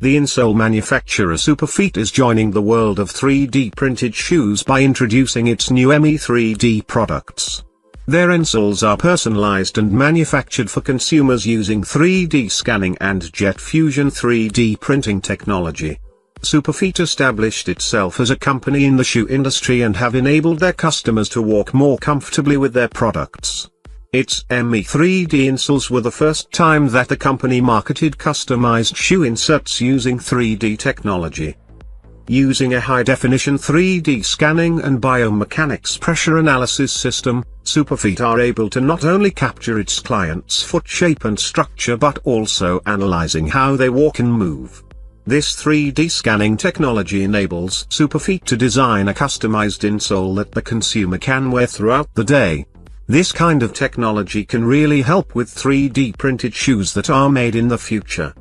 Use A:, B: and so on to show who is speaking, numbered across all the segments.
A: The insole manufacturer Superfeet is joining the world of 3D printed shoes by introducing its new ME3D products. Their insoles are personalized and manufactured for consumers using 3D scanning and jet fusion 3D printing technology. Superfeet established itself as a company in the shoe industry and have enabled their customers to walk more comfortably with their products. Its ME3D insoles were the first time that the company marketed customized shoe inserts using 3D technology. Using a high-definition 3D scanning and biomechanics pressure analysis system, Superfeet are able to not only capture its clients' foot shape and structure but also analyzing how they walk and move. This 3D scanning technology enables Superfeet to design a customized insole that the consumer can wear throughout the day. This kind of technology can really help with 3D printed shoes that are made in the future.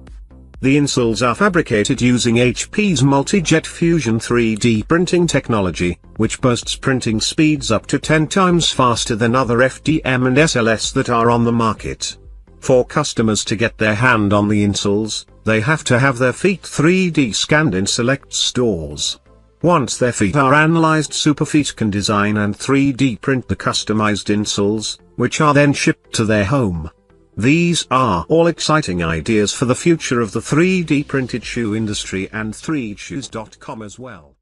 A: The insoles are fabricated using HP's multi-jet fusion 3D printing technology, which boasts printing speeds up to 10 times faster than other FDM and SLS that are on the market. For customers to get their hand on the insoles, they have to have their feet 3D scanned in select stores. Once their feet are analyzed, Superfeet can design and 3D print the customized insoles, which are then shipped to their home. These are all exciting ideas for the future of the 3D printed shoe industry and 3dshoes.com as well.